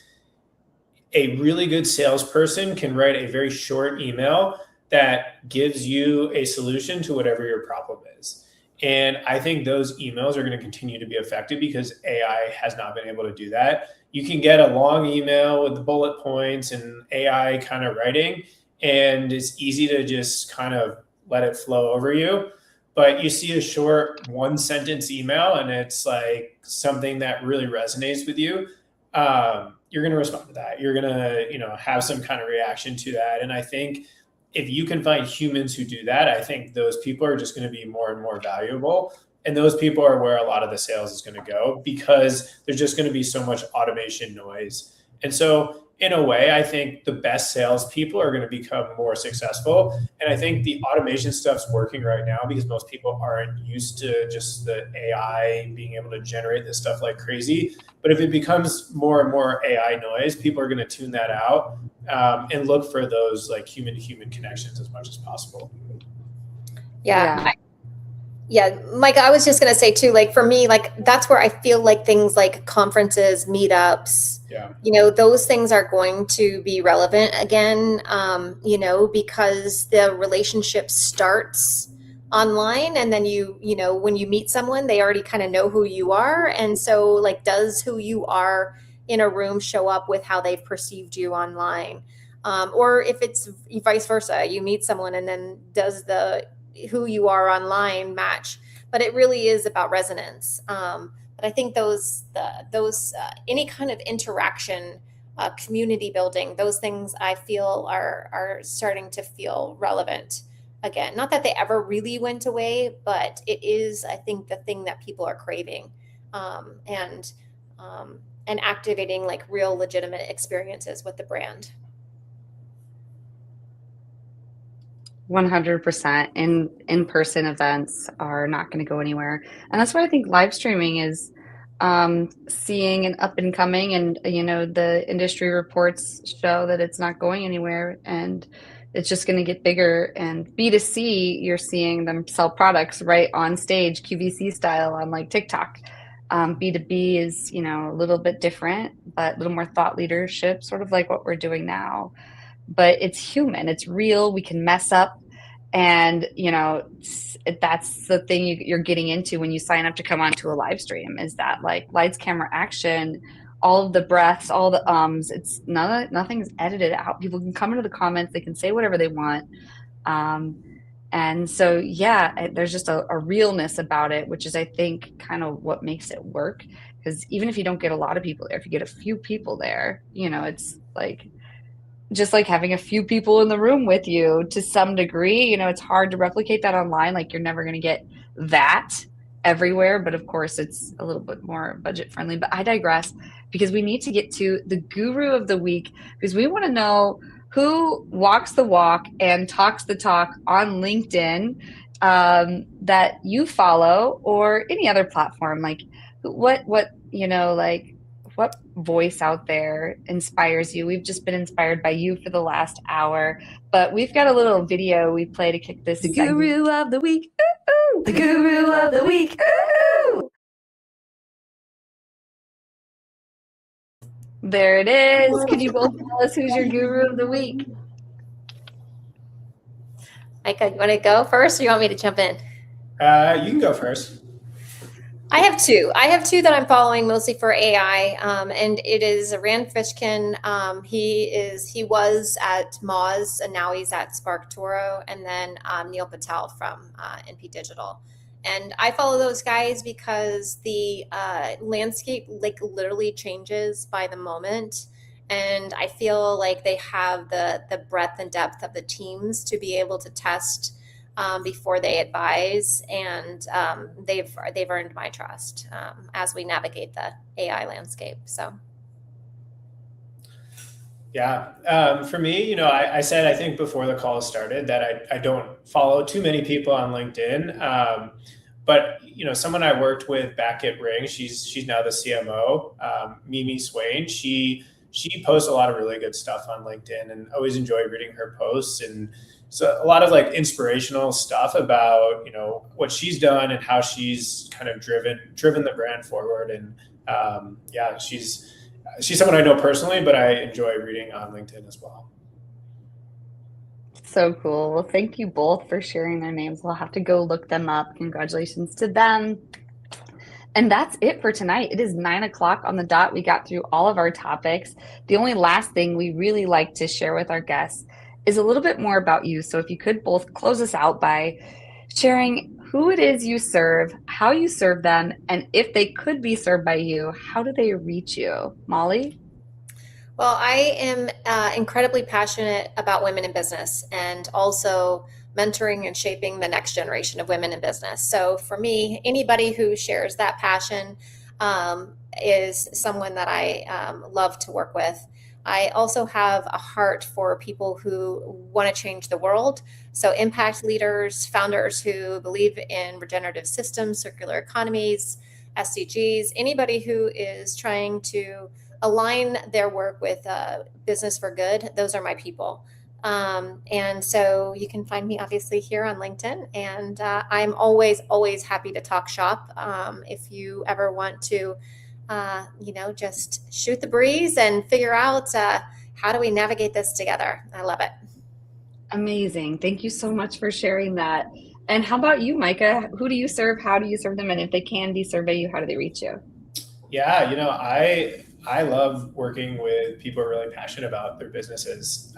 a really good salesperson can write a very short email that gives you a solution to whatever your problem is. And I think those emails are going to continue to be effective because AI has not been able to do that. You can get a long email with the bullet points and AI kind of writing, and it's easy to just kind of let it flow over you. But you see a short one sentence email and it's like something that really resonates with you. You're going to respond to that. You're going to, have some kind of reaction to that. And I think if you can find humans who do that, I think those people are just going to be more and more valuable. And those people are where a lot of the sales is going to go because there's just going to be so much automation noise. And so in a way, I think the best salespeople are going to become more successful. And I think the automation stuff's working right now because most people aren't used to just the AI being able to generate this stuff like crazy. But if it becomes more and more AI noise, people are going to tune that out and look for those like human-to-human connections as much as possible. Yeah. Yeah, Mike, I was just going to say too, like for me, like that's where I feel like things like conferences, meetups, those things are going to be relevant again, because the relationship starts online and then when you meet someone, they already kind of know who you are. And so like, does who you are in a room show up with how they've perceived you online? Or if it's vice versa, you meet someone and then does who you are online match? But it really is about resonance. But I think those any kind of interaction, community building, those things I feel are starting to feel relevant again. Not that they ever really went away, but it is, I think, the thing that people are craving, and activating like real legitimate experiences with the brand. 100%. In-person events are not going to go anywhere. And that's why I think live streaming is seeing an up and coming, and the industry reports show that it's not going anywhere and it's just going to get bigger. And B2C, you're seeing them sell products right on stage, QVC style on like TikTok. B2B is, a little bit different, but a little more thought leadership, sort of like what we're doing now. But it's human, it's real, we can mess up. And, that's the thing you're getting into when you sign up to come onto a live stream, is that like lights, camera, action, all of the breaths, all the it's nothing's edited out. People can come into the comments, they can say whatever they want. And so, there's just a realness about it, which is, I think, kind of what makes it work. Because even if you don't get a lot of people there, if you get a few people there, it's like, just like having a few people in the room with you to some degree. It's hard to replicate that online. Like you're never going to get that everywhere, but of course it's a little bit more budget friendly. But I digress, because we need to get to the guru of the week, because we want to know who walks the walk and talks the talk on LinkedIn, that you follow, or any other platform. Like what voice out there inspires you? We've just been inspired by you for the last hour, but we've got a little video we play to kick this. The guru of the week. Ooh, the guru of the week. Ooh. There it is. Can you both tell us who's your guru of the week? Micah, you want to go first, or you want me to jump in? You can go first. I have two. That I'm following mostly for AI, and it is Rand Fishkin. He was at Moz, and now he's at SparkToro, and then Neil Patel from NP Digital. And I follow those guys because the landscape like literally changes by the moment, and I feel like they have the breadth and depth of the teams to be able to test before they advise, and they've earned my trust as we navigate the AI landscape. So, Yeah. For me, I said, I think before the call started that I don't follow too many people on LinkedIn. But someone I worked with back at Ring, she's now the CMO, Mimi Swain. She posts a lot of really good stuff on LinkedIn, and always enjoy reading her posts. And so a lot of like inspirational stuff about what she's done and how she's kind of driven the brand forward. And she's someone I know personally, but I enjoy reading on LinkedIn as well. So cool. Well, thank you both for sharing their names. We'll have to go look them up. Congratulations to them. And that's it for tonight. It is 9:00 on the dot. We got through all of our topics. The only last thing we really like to share with our guests is a little bit more about you. So if you could both close us out by sharing who it is you serve, how you serve them, and if they could be served by you, how do they reach you? Molly? Well, I am incredibly passionate about women in business, and also mentoring and shaping the next generation of women in business. So for me, anybody who shares that passion is someone that I love to work with. I also have a heart for people who want to change the world. So impact leaders, founders who believe in regenerative systems, circular economies, SDGs, anybody who is trying to align their work with business for good. Those are my people. And so you can find me obviously here on LinkedIn, and I'm always happy to talk shop. If you ever want to, just shoot the breeze and figure out how do we navigate this together. I love it. Amazing. Thank you so much for sharing that. And how about you, Micah? Who do you serve? How do you serve them? And if they can be served by you, how do they reach you? Yeah, I love working with people who are really passionate about their businesses.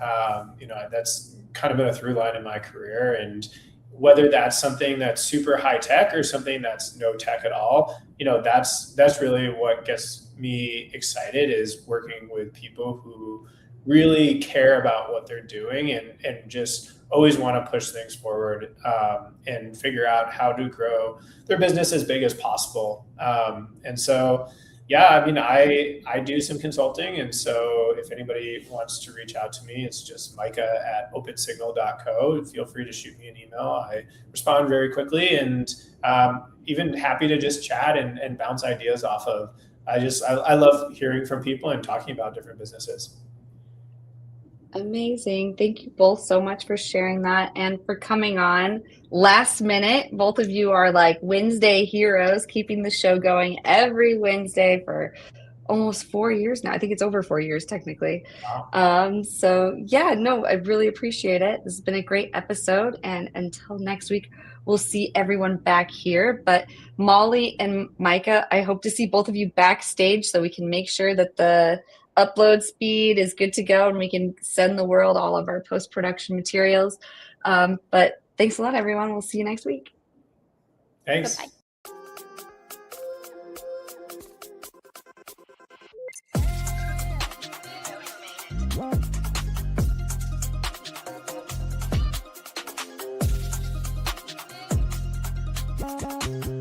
That's kind of been a through line in my career. And whether that's something that's super high tech or something that's no tech at all, that's really what gets me excited, is working with people who really care about what they're doing and just always want to push things forward and figure out how to grow their business as big as possible. And so, I do some consulting. And so if anybody wants to reach out to me, it's just micah@opensignal.co. Feel free to shoot me an email. I respond very quickly, and even happy to just chat and bounce ideas off of. I love hearing from people and talking about different businesses. Amazing. Thank you both so much for sharing that and for coming on last minute. Both of you are like Wednesday heroes, keeping the show going every Wednesday for almost 4 years now. I think it's over 4 years technically. Wow. I really appreciate it. This has been a great episode. And until next week, we'll see everyone back here. But Molly and Micah, I hope to see both of you backstage so we can make sure that the upload speed is good to go and we can send the world all of our post-production materials. But thanks a lot, everyone. We'll see you next week. Thanks. Bye-bye.